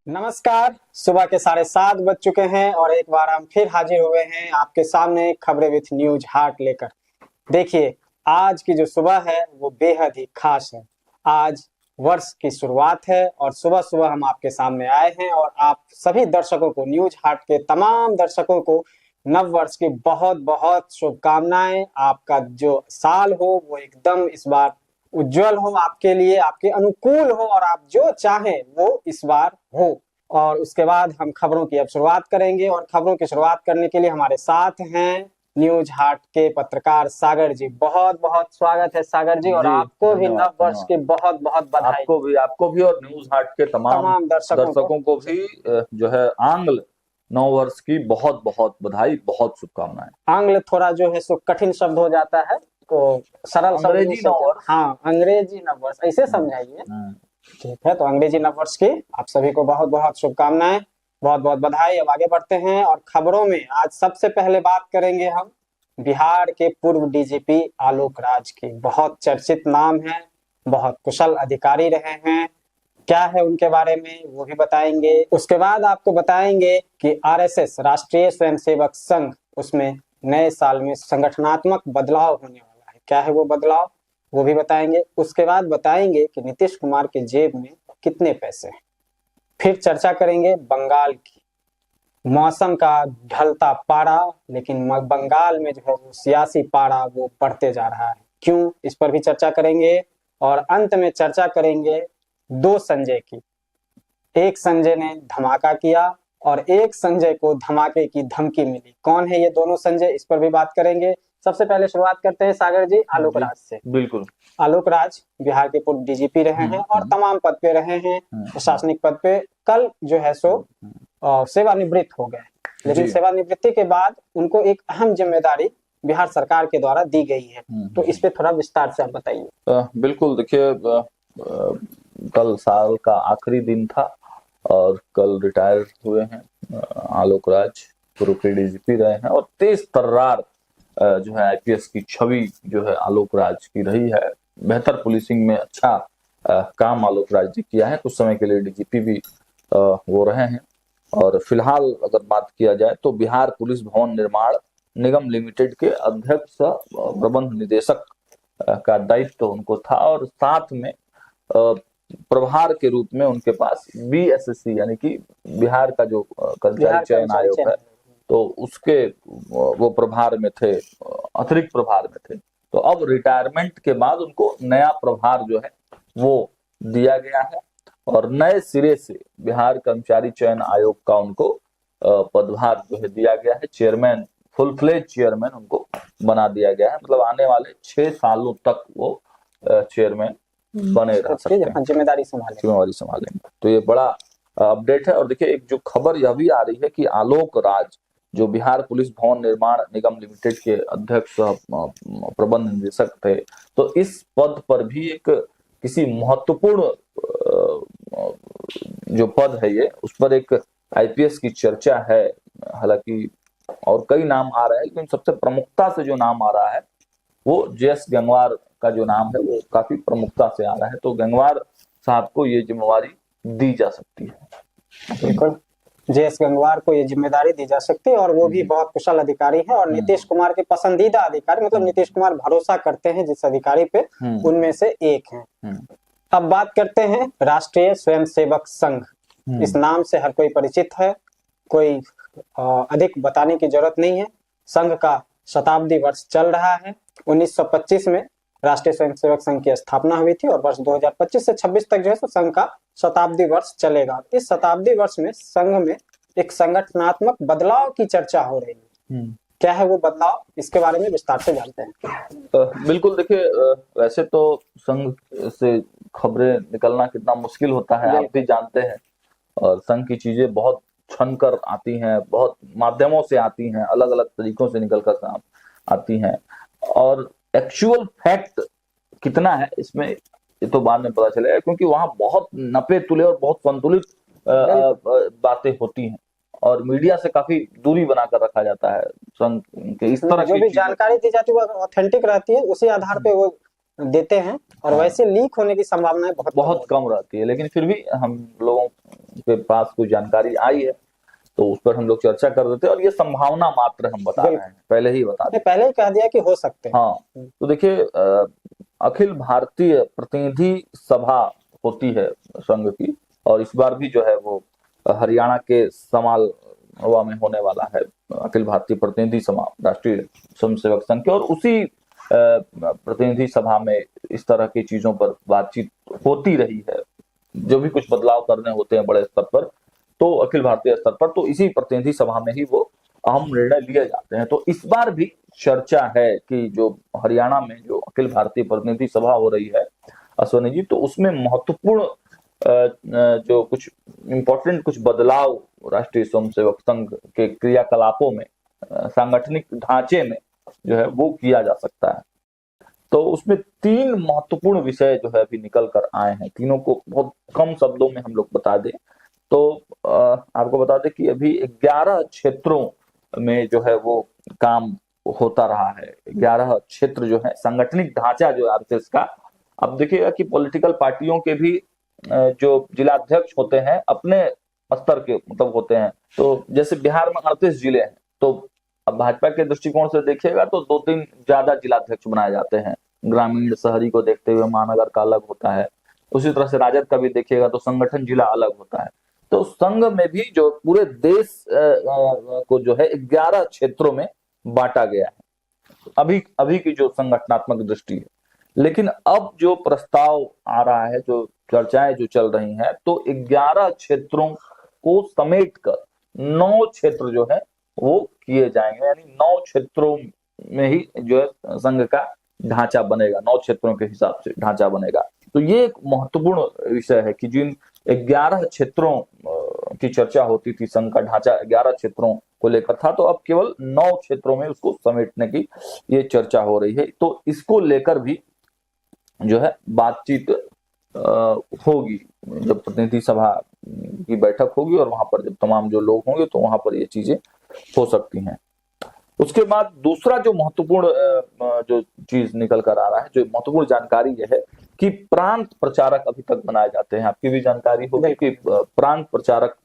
नमस्कार। सुबह के 7:30 बज चुके हैं और एक बार हम फिर हाजिर हुए हैं आपके सामने खबरें विथ न्यूज हार्ट लेकर। देखिए, आज की जो सुबह है वो बेहद ही खास है। आज वर्ष की शुरुआत है और सुबह सुबह हम आपके सामने आए हैं और आप सभी दर्शकों को, न्यूज हार्ट के तमाम दर्शकों को नव वर्ष की बहुत बहुत शुभकामनाएं। आपका जो साल हो वो एकदम इस बार उज्जवल हो, आपके लिए, आपके अनुकूल हो और आप जो चाहें वो इस बार हो। और उसके बाद हम खबरों की अब शुरुआत करेंगे और खबरों की शुरुआत करने के लिए हमारे साथ हैं न्यूज हार्ट के पत्रकार सागर जी। बहुत बहुत स्वागत है सागर जी, और जी आपको भी धन्यवाद नव वर्ष की धन्यवाद। बहुत बहुत बधाई। आपको भी और न्यूज हार्ट के तमाम तमाम दर्शकों को दर्शकों को भी जो है आंग्ल नव वर्ष की बहुत बहुत बधाई, बहुत शुभकामनाएं। आंग्ल थोड़ा जो है सो कठिन शब्द हो जाता है, तो सरल शब्द में अंग्रेजी नव वर्ष। हाँ, अंग्रेजी नव वर्ष ऐसे हम्म, समझाइए। हम्म, ठीक है, तो अंग्रेजी नव वर्ष की आप सभी को बहुत बहुत शुभकामनाएं, बहुत बहुत बधाई। अब आगे बढ़ते हैं और खबरों में आज सबसे पहले बात करेंगे हम बिहार के पूर्व डीजीपी आलोक राज की। बहुत चर्चित नाम है, बहुत कुशल अधिकारी रहे हैं। क्या है उनके बारे में वो भी बताएंगे। उसके बाद आपको बताएंगे कि आरएसएस, राष्ट्रीय स्वयंसेवक संघ, उसमें नए साल में संगठनात्मक बदलाव होने वाला है। क्या है वो बदलाव, वो भी बताएंगे। उसके बाद बताएंगे कि नीतीश कुमार के जेब में कितने पैसे हैं। फिर चर्चा करेंगे बंगाल की, मौसम का ढलता पारा, लेकिन बंगाल में जो है वो सियासी पारा वो बढ़ते जा रहा है, क्यों, इस पर भी चर्चा करेंगे। और अंत में चर्चा करेंगे दो संजय की। एक संजय ने धमाका किया और एक संजय को धमाके की धमकी मिली। कौन है ये दोनों संजय, इस पर भी बात करेंगे। सबसे पहले शुरुआत करते हैं सागर जी आलोक जी राज से। बिल्कुल। आलोक राज बिहार के पूर्व डीजीपी रहे हैं और तमाम पद पे रहे हैं, प्रशासनिक पद पे। कल जो है सो सेवानिवृत्त हो गए, लेकिन जी सेवानिवृत्ति के बाद उनको एक अहम जिम्मेदारी बिहार सरकार के द्वारा दी गई है, तो इस पे थोड़ा विस्तार से आप बताइए। बिल्कुल। देखिए, कल साल का आखिरी दिन था और कल रिटायर हुए हैं आलोक राज। पूर्व के डीजीपी रहे हैं और तेज तर्रार जो है आईपीएस की छवि जो है आलोक राज की रही है। बेहतर पुलिसिंग में अच्छा काम आलोक राज ने किया है। कुछ समय के लिए डीजीपी भी वो रहे हैं। और फिलहाल अगर बात किया जाए तो बिहार पुलिस भवन निर्माण निगम लिमिटेड के अध्यक्ष प्रबंध निदेशक का दायित्व उनको था और साथ में प्रभार के रूप में उनके पास बीएसएससी यानी कि बिहार का जो कर्मचारी चयन आयोग है, तो उसके वो प्रभार में थे, अतिरिक्त प्रभार में थे। तो अब रिटायरमेंट के बाद उनको नया प्रभार जो है वो दिया गया है और नए सिरे से बिहार कर्मचारी चयन आयोग का उनको पदभार जो है दिया गया है। चेयरमैन, फुल फ्लेज चेयरमैन उनको बना दिया गया है। मतलब आने वाले 6 सालों तक वो चेयरमैन बने रह सकते हैं, जिम्मेदारी संभालेंगे। तो ये बड़ा अपडेट है। और देखिए, एक जो खबर यह भी आ रही है कि आलोक राज जो बिहार पुलिस भवन निर्माण निगम लिमिटेड के अध्यक्ष प्रबंध निदेशक थे, तो इस पद पर भी एक किसी महत्वपूर्ण जो पद है ये, उस पर एक आईपीएस की चर्चा है। हालांकि और कई नाम आ रहे हैं, लेकिन सबसे प्रमुखता से जो नाम आ रहा है वो जेएस गंगवार का जो नाम है वो काफी प्रमुखता से आ रहा है। तो गंगवार साहब को ये जिम्मेवारी दी जा सकती है। बिल्कुल, जेएस गंगवार को ये जिम्मेदारी दी जा सकती है और वो भी बहुत कुशल अधिकारी है और नीतीश कुमार के पसंदीदा अधिकारी, मतलब नीतीश कुमार भरोसा करते हैं जिस अधिकारी पे, उनमें से एक हैं। अब बात करते हैं राष्ट्रीय स्वयंसेवक संघ। इस नाम से हर कोई परिचित है, कोई अधिक बताने की जरूरत नहीं है। संघ का शताब्दी वर्ष चल रहा है। 1925 में राष्ट्रीय स्वयंसेवक संघ की स्थापना हुई थी और वर्ष 2025 से 26 तक जो है संघ का शताब्दी वर्ष चलेगा। इस शताब्दी वर्ष में संघ में एक संगठनात्मक बदलाव की चर्चा हो रही है। क्या है वो बदलाव, इसके बारे में विस्तार से जानते हैं। बिल्कुल। देखिए, वैसे तो संघ से खबरें निकलना कितना मुश्किल होता है आप भी जानते हैं, और संघ की चीजें बहुत छन कर आती हैं, बहुत माध्यमों से आती हैं, अलग अलग तरीकों से निकल कर आती हैं। और एक्चुअल फैक्ट कितना है इसमें ये तो बाद में पता चलेगा, क्योंकि वहां बहुत नपे तुले और बहुत संतुलित बातें होती हैं और मीडिया से काफी दूरी बनाकर रखा जाता है। संघ के इस तरह जो भी जानकारी दी जाती है वो ऑथेंटिक रहती है, उसी आधार पे वो देते हैं और वैसे लीक होने की संभावनाएं बहुत कम रहती है। लेकिन फिर भी हम लोगों आपके पास कोई जानकारी आई है तो उस पर हम लोग चर्चा कर रहे थे, और ये संभावना मात्र हम बता रहे हैं, पहले ही बता आपने पहले ही कह दिया कि हो सकते हैं। हाँ, तो देखिए अखिल भारतीय प्रतिनिधि सभा होती है संघ की, और इस बार भी जो है वो हरियाणा के समालवा में होने वाला है अखिल भारतीय प्रतिनिधि सभा राष्ट्रीय स्वयंसेवक संघ की, और उसी प्रतिनिधि सभा में इस तरह की चीजों पर बातचीत होती रही है। जो भी कुछ बदलाव करने होते हैं बड़े स्तर पर, तो अखिल भारतीय स्तर पर, तो इसी प्रतिनिधि सभा में ही वो अहम निर्णय लिए जाते हैं। तो इस बार भी चर्चा है कि जो हरियाणा में जो अखिल भारतीय प्रतिनिधि सभा हो रही है अश्वनी जी, तो उसमें महत्वपूर्ण जो कुछ इम्पोर्टेंट कुछ बदलाव राष्ट्रीय स्वयंसेवक संघ के क्रियाकलापों में, सांगठनिक ढांचे में जो है वो किया जा सकता है। तो उसमें 3 महत्वपूर्ण विषय जो है अभी निकल कर आए हैं। तीनों को बहुत कम शब्दों में हम लोग बता दें तो आपको बता दें कि अभी 11 क्षेत्रों में जो है वो काम होता रहा है। 11 क्षेत्र जो है, सांगठनिक ढांचा जो है आरएसएस का, अब देखिएगा कि पॉलिटिकल पार्टियों के भी जो जिलाध्यक्ष होते हैं अपने स्तर के मतलब होते हैं। तो जैसे बिहार में 38 जिले हैं, तो अब भाजपा के दृष्टिकोण से देखिएगा तो 2-3 ज्यादा जिलाध्यक्ष बनाए जाते हैं, ग्रामीण शहरी को देखते हुए महानगर का अलग होता है। उसी तरह से राजद का भी देखिएगा तो संगठन जिला अलग होता है। तो संघ में भी जो पूरे देश को जो है 11 क्षेत्रों में बांटा गया है अभी की जो संगठनात्मक दृष्टि है। लेकिन अब जो प्रस्ताव आ रहा है, जो चर्चाएं जो चल रही हैं, तो 11 क्षेत्रों को समेट कर 9 क्षेत्र जो है वो किए जाएंगे, यानी 9 क्षेत्रों में ही जो है संघ का ढांचा बनेगा, 9 क्षेत्रों के हिसाब से ढांचा बनेगा। तो ये एक महत्वपूर्ण विषय है कि जिन 11 क्षेत्रों की चर्चा होती थी, संघ का ढांचा 11 क्षेत्रों को लेकर था, तो अब केवल 9 क्षेत्रों में उसको समेटने की ये चर्चा हो रही है। तो इसको लेकर भी जो है बातचीत होगी, जब प्रतिनिधि सभा की बैठक होगी और वहां पर जब तमाम जो लोग होंगे तो वहां पर ये चीजें हो सकती हैं। उसके बाद दूसरा जो महत्वपूर्ण जो चीज निकल कर आ रहा है, जो महत्वपूर्ण जानकारी यह है कि प्रांत प्रचारक अभी तक बनाए जाते हैं। आपकी भी जानकारी होगी कि प्रांत प्रचारक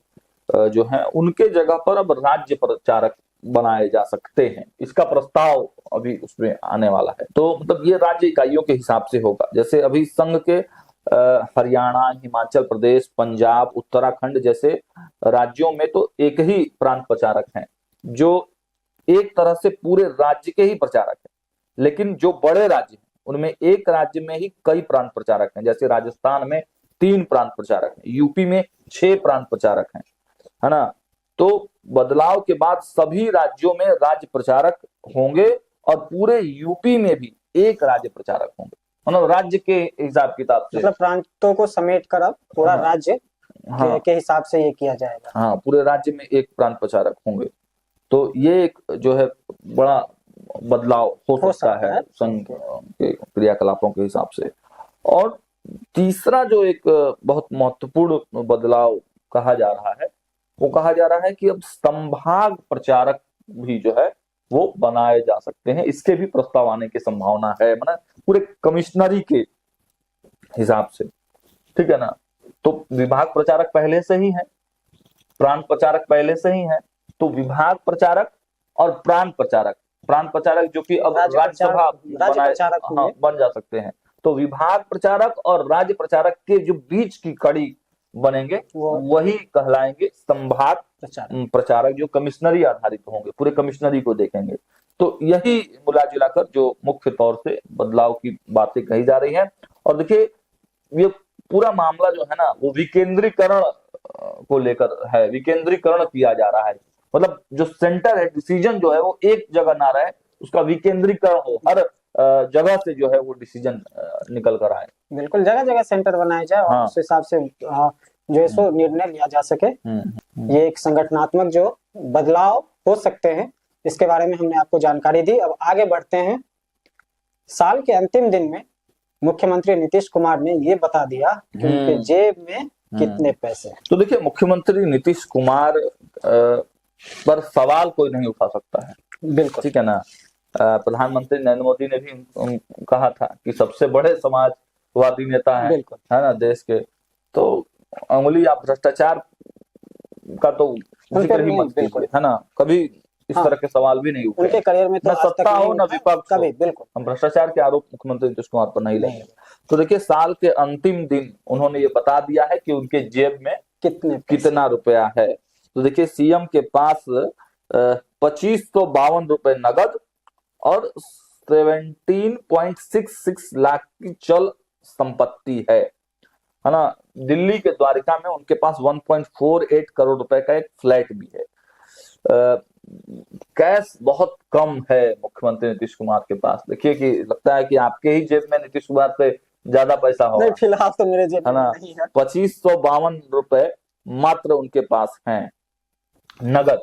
जो हैं उनके जगह पर अब राज्य प्रचारक बनाए जा सकते हैं। इसका प्रस्ताव अभी उसमें आने वाला है। तो मतलब ये राज्य इकाइयों के हिसाब से होगा। जैसे अभी संघ के हरियाणा, हिमाचल प्रदेश, पंजाब, उत्तराखंड जैसे राज्यों में तो एक ही प्रांत प्रचारक हैं, जो एक तरह से पूरे राज्य के ही प्रचारक हैं। लेकिन जो बड़े राज्य हैं उनमें एक राज्य में ही कई प्रांत प्रचारक हैं। जैसे राजस्थान में 3 प्रांत प्रचारक हैं, यूपी में 6 प्रांत प्रचारक हैं, है ना। तो बदलाव के बाद सभी राज्यों में राज्य प्रचारक होंगे और पूरे यूपी में भी एक राज्य प्रचारक होंगे, मतलब राज्य के हिसाब किताब से, मतलब प्रांतों को समेट कर अब पूरा राज्य के हिसाब से ये किया जाएगा। हाँ, पूरे राज्य में एक प्रांत प्रचारक होंगे। तो ये एक जो है बड़ा बदलाव हो सकता है संघ के क्रियाकलापों के हिसाब से। और तीसरा जो एक बहुत महत्वपूर्ण बदलाव कहा जा रहा है, वो कहा जा रहा है कि अब संभाग प्रचारक भी जो है वो बनाए जा सकते हैं। इसके भी प्रस्ताव आने की संभावना है, मतलब पूरे कमिश्नरी के हिसाब से, ठीक है ना। तो विभाग प्रचारक पहले से ही है, प्रांत प्रचारक पहले से ही है, तो विभाग प्रचारक और प्रांत प्रचारक जो कि अब राज्यसभा बन जा सकते हैं। तो विभाग प्रचारक और राज्य प्रचारक के जो बीच की कड़ी बनेंगे वही कहलाएंगे संभाग प्रचारक, जो कमिश्नरी आधारित होंगे, पूरे कमिश्नरी को देखेंगे। तो यही मिला जुलाकर जो मुख्य तौर से बदलाव की बातें कही जा रही हैं। और देखिए ये पूरा मामला जो है ना वो विकेंद्रीकरण को लेकर है, विकेंद्रीकरण किया जा रहा है। मतलब जो सेंटर है, डिसीजन जो है वो एक जगह ना रहे, उसका विकेंद्रीकरण हो, हर जगह से जो है वो डिसीजन निकल कर आए। बिल्कुल, जगह जगह सेंटर बनाया जाए और उस हिसाब से जो है सो निर्णय लिया जा सके। ये एक संगठनात्मक जो बदलाव हो सकते हैं, इसके बारे में हमने आपको जानकारी दी। अब आगे बढ़ते हैं। साल के अंतिम दिन में मुख्यमंत्री नीतीश कुमार ने ये बता दिया कि उनके जेब में कितने पैसे। तो देखिए मुख्यमंत्री नीतीश कुमार पर सवाल कोई नहीं उठा सकता है, बिल्कुल, ठीक है ना। प्रधानमंत्री नरेंद्र मोदी ने भी कहा था कि सबसे बड़े समाजवादी नेता है ना देश के। तो उंगली आप भ्रष्टाचार उनका तो जिक्र ही मत कीजिए, है ना, कभी इस तरह के सवाल भी नहीं उठे उनके करियर में तो न सत्ता हो न विपक्ष हो। कभी, बिल्कुल। हम भ्रष्टाचार के आरोप मुख्यमंत्री नीतीश कुमार पर नहीं लेंगे। तो देखिए, साल के अंतिम दिन उन्होंने ये बता दिया है कि उनके जेब में कितना रुपया है। तो देखिए, सीएम के पास 2552 रुपए नगद और 17.66 लाख की चल संपत्ति है ना। दिल्ली के द्वारिका में उनके पास 1.48 करोड़ रुपए का एक फ्लैट भी है। कैश बहुत कम है मुख्यमंत्री नीतीश कुमार के पास। देखिए कि लगता है कि आपके ही जेब में नीतीश कुमार पे ज्यादा पैसा होगा। नहीं, फिलहाल तो मेरे जेब में नहीं है। 2552 रुपए मात्र उनके पास हैं नगद।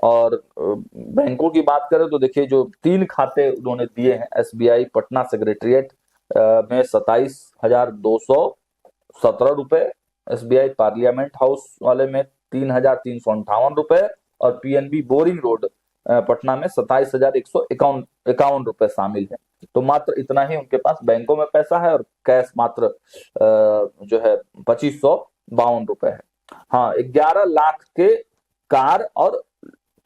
और बैंकों की बात करें तो देखिए, जो 3 खाते उन्होंने दिए हैं, एसबीआई पटना सेक्रेटरिएट में 27,217 रुपए, एसबीआई पार्लियामेंट हाउस वाले में 3,358 रुपए और पीएनबी बोरिंग रोड पटना में 27,151 रुपए शामिल है। तो मात्र इतना ही उनके पास बैंकों में पैसा है और कैश मात्र जो है 2552 रुपए है। हाँ, 11 लाख के कार और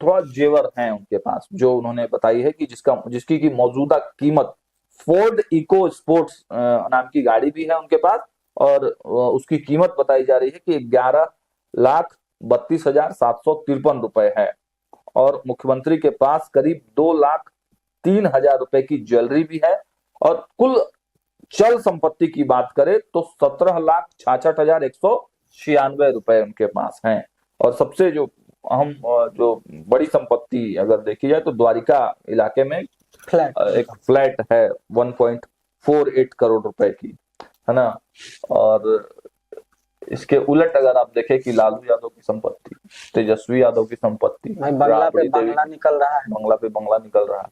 थोड़ा जेवर हैं उनके पास, जो उन्होंने बताई है कि जिसकी की मौजूदा कीमत फोर्ड इको स्पोर्ट्स नाम की गाड़ी भी है उनके पास और उसकी कीमत बताई जा रही है कि 11,32,753 रुपए है। और मुख्यमंत्री के पास करीब 2,03,000 रुपए की ज्वेलरी भी है और कुल चल संपत्ति की बात करें तो 17,66,196 रुपए उनके पास हैं। और सबसे जो अहम जो बड़ी संपत्ति अगर देखी जाए तो द्वारिका इलाके में एक फ्लैट है 1.48 करोड़ रुपए की, है ना। और इसके उलट अगर आप देखें कि लालू यादव की संपत्ति, तेजस्वी यादव की संपत्ति, बंगला पे बंगला निकल रहा है, बंगला पे बंगला निकल रहा है।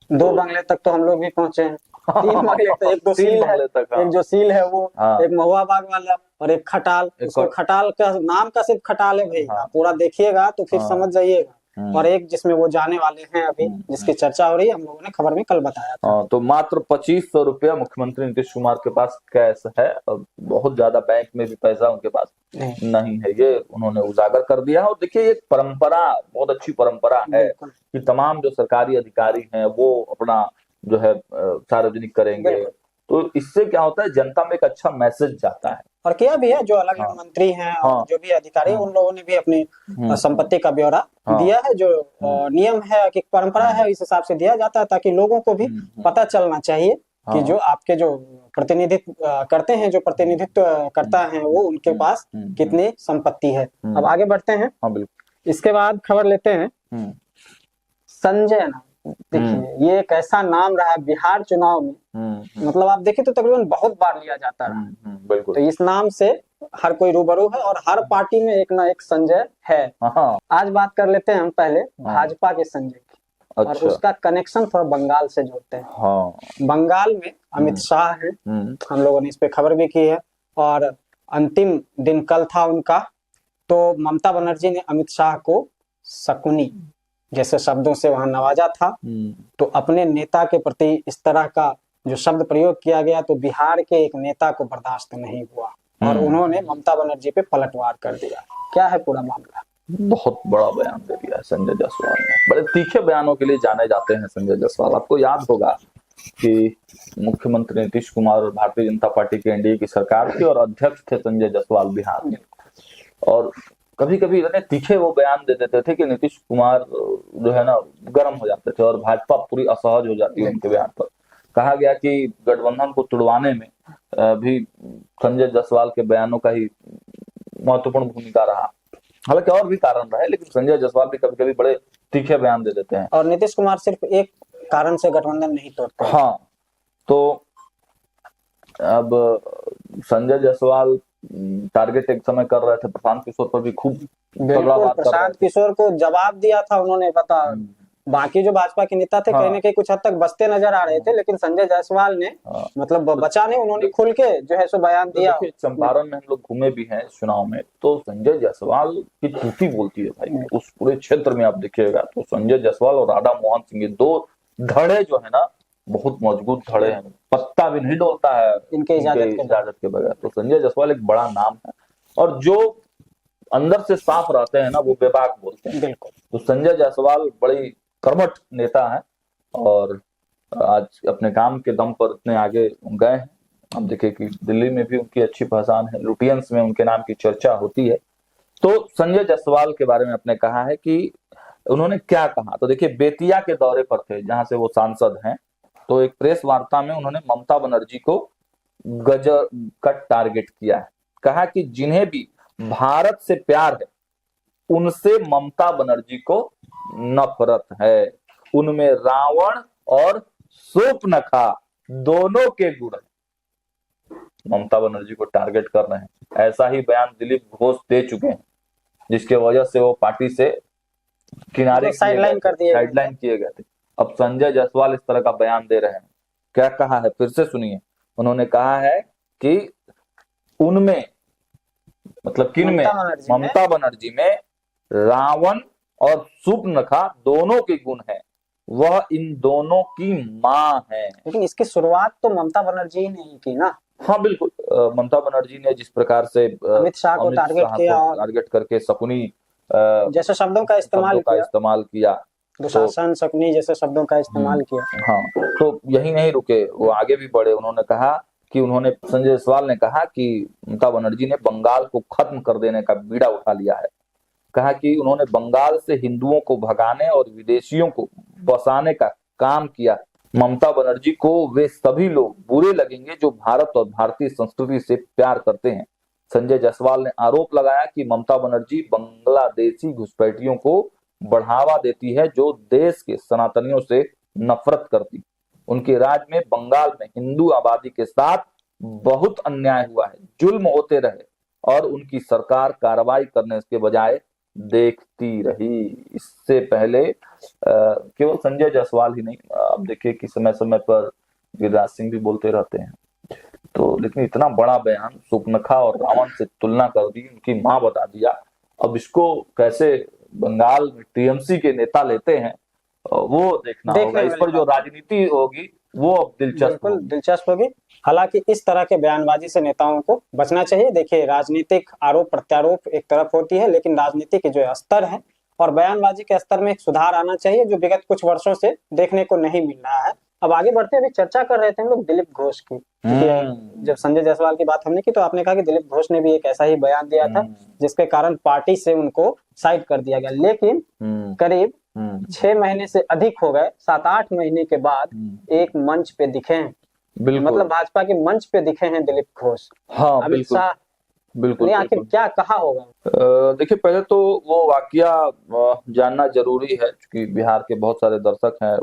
2 बंगले तक तो हम लोग भी पहुंचे हैं। 3 बंगले तक, एक दो सील है, एक जो सील है वो, एक महुआ बाग वाला और एक खटाल। उसको खटाल का नाम का सिर्फ खटाल है भाई, पूरा देखिएगा तो फिर समझ जाइएगा। और एक जिसमें वो जाने वाले हैं अभी, जिसकी चर्चा हो रही है, हम लोगों ने खबर में कल बताया था। तो मात्र 2500 रुपया मुख्यमंत्री नीतीश कुमार के पास कैश है और बहुत ज्यादा बैंक में भी पैसा उनके पास नहीं है, ये उन्होंने उजागर कर दिया। और देखिए, एक परंपरा, बहुत अच्छी परंपरा है कि तमाम जो सरकारी अधिकारी हैं वो अपना जो है सार्वजनिक करेंगे। तो इससे क्या होता है, जनता में एक अच्छा मैसेज जाता है। और किया भी है, जो अलग अलग मंत्री हैं और जो भी अधिकारी, उन लोगों ने भी अपनी संपत्ति का ब्यौरा दिया है। जो नियम है कि परंपरा है, इस हिसाब से दिया जाता है ताकि लोगों को भी पता चलना चाहिए कि जो आपके जो प्रतिनिधित्व करते हैं, जो प्रतिनिधित्व करता है, वो उनके पास कितनी संपत्ति है। अब आगे बढ़ते हैं। इसके बाद खबर लेते हैं संजय नाम। देखिए, ये एक ऐसा नाम रहा है बिहार चुनाव में, मतलब आप देखिए तो तकरीबन बहुत बार लिया जाता है। बिल्कुल। तो इस नाम से हर कोई रूबरू है और हर पार्टी में एक ना एक संजय है। आज बात कर लेते हैं हम पहले भाजपा के संजय की। और उसका कनेक्शन थोड़ा बंगाल से जोड़ते हैं। बंगाल में अमित शाह है, हम लोगों ने इस पे खबर भी की है। और अंतिम दिन कल था उनका, तो ममता बनर्जी ने अमित शाह को शकुनी जैसे शब्दों से वहां नवाजा था। तो अपने नेता के प्रति इस तरह का जो शब्द प्रयोग किया गया, तो बिहार के एक नेता को बर्दाश्त नहीं हुआ और उन्होंने ममता बनर्जी पे पलटवार कर दिया। क्या है पूरा मामला? बहुत बड़ा बयान दे दिया है संजय जायसवाल ने। बड़े तीखे बयानों के लिए जाने जाते हैं संजय जायसवाल। आपको याद होगा कि मुख्यमंत्री नीतीश कुमार और भारतीय जनता पार्टी के एनडीए की सरकार थी और अध्यक्ष थे संजय जायसवाल बिहार में। और कभी कभी इतने तीखे वो बयान दे देते थे कि नीतीश कुमार जो है ना गर्म हो जाते थे और भाजपा पूरी असहज हो जाती है उनके बयान पर। कहा गया कि गठबंधन को तुड़वाने में भी संजय जायसवाल के बयानों का ही महत्वपूर्ण भूमिका रहा। हालांकि और भी कारण रहे, लेकिन संजय जायसवाल भी कभी कभी बड़े तीखे बयान दे देते हैं। और नीतीश कुमार सिर्फ एक कारण से गठबंधन नहीं तोड़ते। हाँ, तो अब संजय जायसवाल टारगेट एक समय कर रहे थे प्रशांत किशोर पर भी खूब। प्रशांत किशोर को जवाब दिया था उन्होंने, पता बाकी जो भाजपा के नेता थे कहीं ना कहीं कुछ हद तक बचते नजर आ रहे थे, लेकिन संजय जायसवाल ने मतलब बचा नहीं, उन्होंने खुल के जो है सो बयान दिया। चंपारण में हम लोग घूमे भी हैं इस चुनाव में, तो संजय जायसवाल की तूती बोलती है भाई। उस पूरे क्षेत्र में आप देखिएगा तो संजय जायसवाल और राधा मोहन सिंह, ये 2 धड़े जो है ना बहुत मजबूत धड़े हैं, पत्ता भी नहीं डोलता है इनके इजाजत के बगैर। तो संजय जायसवाल एक बड़ा नाम है। और जो अंदर से साफ रहते हैं ना, वो बेबाक बोलते हैं। बिल्कुल। तो संजय जायसवाल बड़ी कर्मठ नेता है और आज अपने काम के दम पर इतने आगे गए हैं। अब देखिए कि दिल्ली में भी उनकी अच्छी पहचान है, लुटियंस में उनके नाम की चर्चा होती है। तो संजय जायसवाल के बारे में आपने कहा है कि उन्होंने क्या कहा, तो देखिए बेतिया के दौरे पर थे जहां से वो सांसद हैं, तो एक प्रेस वार्ता में उन्होंने ममता बनर्जी को गजब का टारगेट किया है। कहा कि जिन्हें भी भारत से प्यार है उनसे ममता बनर्जी को नफरत है, उनमें रावण और शूर्पणखा दोनों के गुण हैं। ममता बनर्जी को टारगेट कर रहे हैं। ऐसा ही बयान दिलीप घोष दे चुके हैं, जिसके वजह से वो पार्टी से किनारे साइडलाइन किए गए थे। अब संजय जायसवाल इस तरह का बयान दे रहे हैं। क्या कहा है फिर से सुनिए। उन्होंने कहा है कि उनमें, मतलब किन में, ममता बनर्जी में रावण और शूर्पणखा दोनों के गुण हैं, वह इन दोनों की मां है। लेकिन इसकी शुरुआत तो ममता बनर्जी ने ही की ना। हाँ बिल्कुल, ममता बनर्जी ने जिस प्रकार से अमित शाह को टारगेट करके शकुनी जैसे शब्दों का इस्तेमाल किया, दुशासन शकुनी जैसे शब्दों का इस्तेमाल किया। हाँ, तो यही नहीं रुके, वो आगे भी बढ़े। उन्होंने कहा कि संजय जायसवाल ने कहा कि ममता बनर्जी ने बंगाल को खत्म कर देने का बीड़ा उठा लिया है। कहा कि उन्होंने बंगाल से हिंदुओं को भगाने और विदेशियों को बसाने का काम किया। ममता बनर्जी को वे सभी लोग बुरे लगेंगे जो भारत और भारतीय संस्कृति से प्यार करते हैं। संजय जायसवाल ने आरोप लगाया कि ममता बनर्जी बांग्लादेशी घुसपैठियों को बढ़ावा देती है जो देश के सनातनियों से नफरत करती। उनके राज में बंगाल में हिंदू आबादी के साथ बहुत अन्याय हुआ है, जुल्म होते रहे और उनकी सरकार कार्रवाई करने के बजाय देखती रही। इससे पहले केवल संजय जायसवाल ही नहीं, अब देखिए कि समय समय पर गिरिराज सिंह भी बोलते रहते हैं। तो लेकिन इतना बड़ा बयान, शूर्पणखा और रावण से तुलना कर दी, उनकी मां बता दिया। अब इसको कैसे बंगाल में टीएमसी के नेता लेते हैं वो देखना होगा। इस पर जो राजनीति होगी वो अब दिलचस्प होगी। हालांकि इस तरह के बयानबाजी से नेताओं को बचना चाहिए। देखिए, राजनीतिक आरोप प्रत्यारोप एक तरफ होती है, लेकिन राजनीति के जो स्तर है और बयानबाजी के स्तर में एक सुधार आना चाहिए, जो विगत कुछ वर्षों से देखने को नहीं मिल रहा है। अब आगे बढ़ते अभी चर्चा कर रहे थे हम लोग दिलीप घोष की। जब संजय जायसवाल की बात हमने की तो आपने कहा कि दिलीप घोष ने भी एक ऐसा ही बयान दिया था जिसके कारण पार्टी से उनको साइड कर दिया गया। लेकिन करीब 6 महीने से अधिक हो गए, 7-8 महीने के बाद एक मंच पे दिखे हैं, मतलब भाजपा के मंच पे दिखे हैं दिलीप घोष। हाँ, अमित शाह बिल्कुल आखिर क्या कहा होगा? देखिए, पहले तो वो वाकया जानना जरूरी है, क्योंकि बिहार के बहुत सारे दर्शक हैं,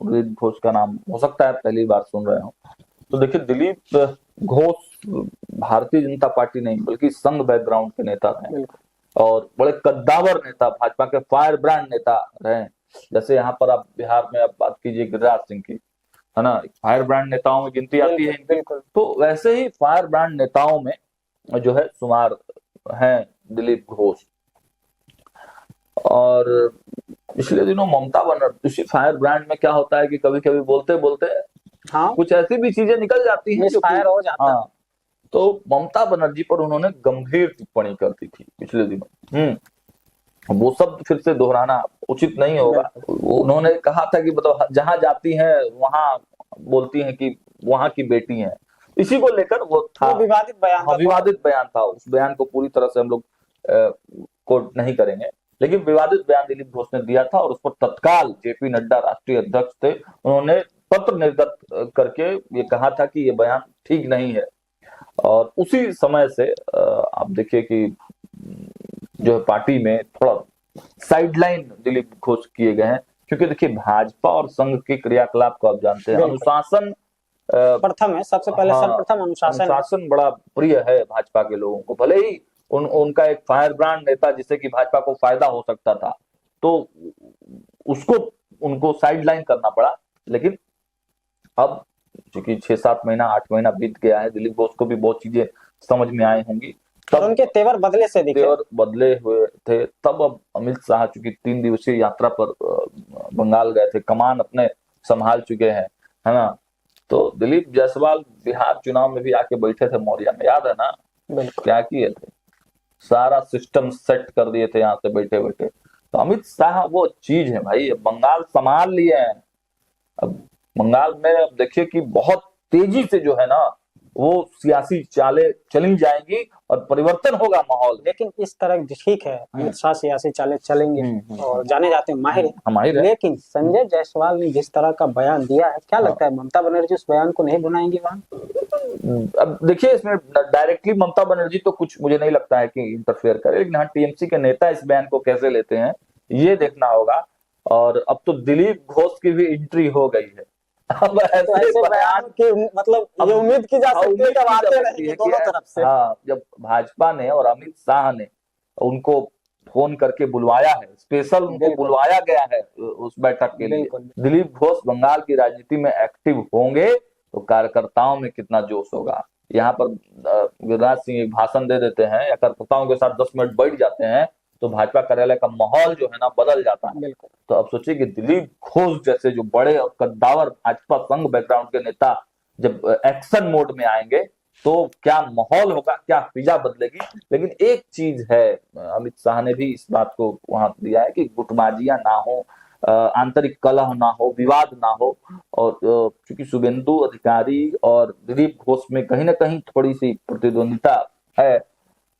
दिलीप घोष का नाम हो सकता है पहली बार सुन रहे हो। तो देखिए, दिलीप घोष भारतीय जनता पार्टी नहीं बल्कि संघ बैकग्राउंड के नेता हैं और बड़े कद्दावर नेता, भाजपा के फायर ब्रांड नेता रहे। जैसे यहाँ पर आप बिहार में आप बात कीजिए गिरिराज सिंह की, है ना, फायर ब्रांड नेताओं में गिनती आती है। तो वैसे ही फायर ब्रांड नेताओं में जो है शुमार हैं दिलीप घोष। और पिछले दिनों ममता बनर्जी, फायर ब्रांड में क्या होता है कि कभी कभी बोलते बोलते कुछ ऐसी भी चीजें निकल जाती हैं जो फायर हो जाता है। तो ममता बनर्जी पर उन्होंने गंभीर टिप्पणी कर दी थी पिछले दिनों। वो शब्द फिर से दोहराना उचित नहीं होगा। उन्होंने कहा था कि मतलब जहां जाती हैं वहां बोलती हैं कि वहां की बेटी हैं। इसी को लेकर वो था विवादित बयान था। उस बयान को पूरी तरह से हम लोग कोट नहीं करेंगे, लेकिन विवादित बयान दिलीप घोष ने दिया था और उस पर तत्काल जेपी नड्डा राष्ट्रीय अध्यक्ष थे, उन्होंने पत्र निर्गत करके ये कहा था कि ये बयान ठीक नहीं है। और उसी समय से आप देखिए कि जो है पार्टी में थोड़ा साइडलाइन दिलीप घोष किए गए हैं, क्योंकि देखिए भाजपा और संघ के क्रियाकलाप को आप जानते हैं, अनुशासन प्रथम है, सबसे पहले सर्वप्रथम अनुशासन बड़ा प्रिय है भाजपा के लोगों को। भले ही उनका एक फायर ब्रांड नेता जिससे कि भाजपा को फायदा हो सकता था, तो उनको साइडलाइन करना पड़ा। लेकिन अब चूंकि 6-7 महीना 8 महीना बीत गया है, दिलीप घोष को भी बहुत चीजें समझ में आई होंगी, तब उनके तेवर बदले हुए थे। तब अब अमित शाह चूंकि 3 दिवसीय यात्रा पर बंगाल गए थे, कमान अपने संभाल चुके हैं, है ना। तो दिलीप जायसवाल बिहार चुनाव में भी आके बैठे थे मौर्या में, याद है ना, क्या किए थे, सारा सिस्टम सेट कर दिए थे यहाँ से बैठे बैठे। तो अमित शाह वो चीज है भाई, अब बंगाल संभाल लिए हैं। अब बंगाल में अब देखिए कि बहुत तेजी से जो है ना वो सियासी चालें चली जाएंगी और परिवर्तन होगा माहौल। लेकिन इस तरह ठीक है, अमित शाह सियासी चालें चलेंगे और जाने जाते हैं माहिर हैं, लेकिन संजय जायसवाल ने जिस तरह का बयान दिया है, क्या लगता है ममता बनर्जी उस बयान को नहीं बनाएंगी वहां? अब देखिए इसमें डायरेक्टली ममता बनर्जी तो कुछ मुझे नहीं लगता है कि इंटरफेयर करे, लेकिन हाँ टीएमसी के नेता इस बयान को कैसे लेते हैं ये देखना होगा। और अब तो दिलीप घोष की भी एंट्री हो गई है। अब ऐसे बयान की मतलब ये उम्मीद की जा सकती है कि आते रहेंगे दोनों तरफ से। हाँ, जब भाजपा ने और अमित शाह ने उनको फोन करके बुलवाया है, स्पेशल उनको बुलवाया गया है उस बैठक के लिए। दिलीप घोष बंगाल की राजनीति में एक्टिव होंगे तो कार्यकर्ताओं में कितना जोश होगा। यहाँ पर गिरिराज सिंह एक भाषण दे देते हैं या कार्यकर्ताओं के साथ 10 मिनट बैठ जाते हैं तो भाजपा कार्यालय का माहौल जो है ना बदल जाता है। तो अब सोचिए कि दिलीप घोष जैसे जो बड़े और कद्दावर भाजपा संघ बैकग्राउंड के नेता जब एक्शन मोड में आएंगे तो क्या माहौल होगा, क्या फिजा बदलेगी। लेकिन एक चीज है, अमित शाह ने भी इस बात को वहां दिया है कि गुटबाजियां ना हो, आंतरिक कलह ना हो, विवाद ना हो। और क्योंकि शुभेंदु अधिकारी और दिलीप घोष में कहीं ना कहीं थोड़ी सी प्रतिद्वंदिता है,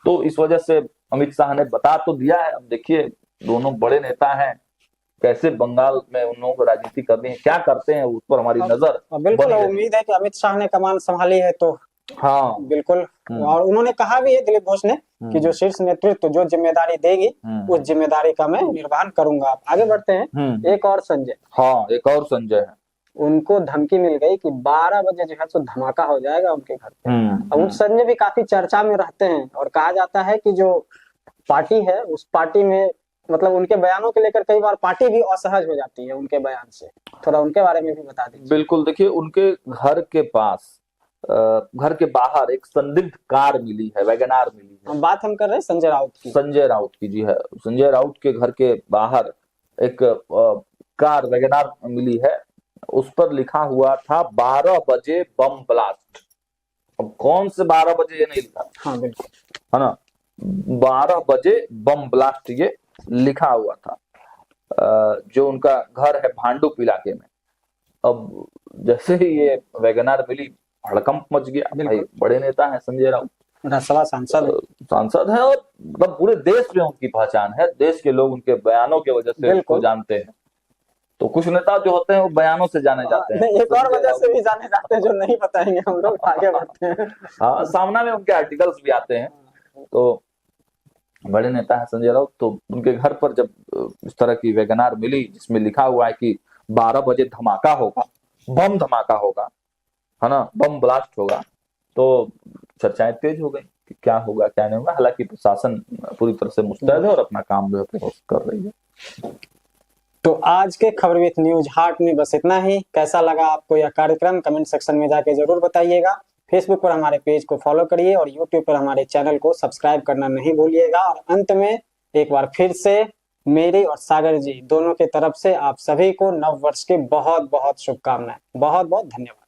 तो इस वजह से अमित शाह ने बता तो दिया है। अब देखिए दोनों बड़े नेता हैं, कैसे बंगाल में उन लोगों को राजनीति करनी है, क्या करते हैं उस पर हमारी नजर। बिल्कुल उम्मीद है कि अमित शाह ने कमान संभाली है तो हाँ बिल्कुल। और उन्होंने कहा भी है दिलीप घोष ने कि जो शीर्ष नेतृत्व जो जिम्मेदारी देगी उस जिम्मेदारी का मैं निर्वहन करूंगा। आप आगे बढ़ते हैं। एक और संजय, हाँ एक और संजय है, उनको धमकी मिल गई कि 12 बजे जो है तो धमाका हो जाएगा उनके घर पे। अब उन संजय भी काफी चर्चा में रहते हैं और कहा जाता है कि जो पार्टी है उस पार्टी में मतलब उनके बयानों के लेकर कई बार पार्टी भी असहज हो जाती है उनके बयान से। थोड़ा उनके बारे में भी बता दीजिए। बिल्कुल, देखिए उनके घर के पास घर के बाहर एक संदिग्ध कार मिली है, वैगनार मिली है। बात हम कर रहे हैं संजय राउत की। संजय राउत की, जी है। संजय राउत के घर के बाहर एक कार वैगनार मिली है, उस पर लिखा हुआ था 12 बजे बम ब्लास्ट। अब कौन से 12 बजे ये नहीं लिखा, हाँ बिल्कुल है ना, 12 बजे बम ब्लास्ट ये लिखा हुआ था। जो उनका घर है भांडुप इलाके में। अब जैसे ही ये वैगनार मिली हड़कंप मच गया। भाई बड़े नेता है संजय राउत, राज्यसभा सांसद है और मतलब पूरे देश में उनकी पहचान है। देश के लोग उनके बयानों की वजह से उनको जानते हैं। तो कुछ नेता जो होते हैं वो बयानों से जाने जाते हैं, एक और वजह से भी जाने जाते हैं जो नहीं बताएंगे हम लोग, आगे बढ़ते हैं। हाँ, सामना में उनके आर्टिकल्स भी आते हैं। तो बड़े नेता है संजय राउत। तो उनके घर पर जब इस तरह की वैगनार मिली जिसमें लिखा हुआ है कि 12 बजे धमाका होगा, बम धमाका होगा, है ना, बम ब्लास्ट होगा, तो चर्चाएं तेज हो गई कि क्या होगा क्या नहीं होगा। हालांकि प्रशासन पूरी तरह से मुस्तैद है और अपना काम जो है कर रही है। तो आज के खबर विथ न्यूज हार्ट में बस इतना ही। कैसा लगा आपको यह कार्यक्रम कमेंट सेक्शन में जाके जरूर बताइएगा। फेसबुक पर हमारे पेज को फॉलो करिए और यूट्यूब पर हमारे चैनल को सब्सक्राइब करना नहीं भूलिएगा। और अंत में एक बार फिर से मेरी और सागर जी दोनों की तरफ से आप सभी को नव वर्ष की बहुत बहुत शुभकामनाएं। बहुत बहुत धन्यवाद।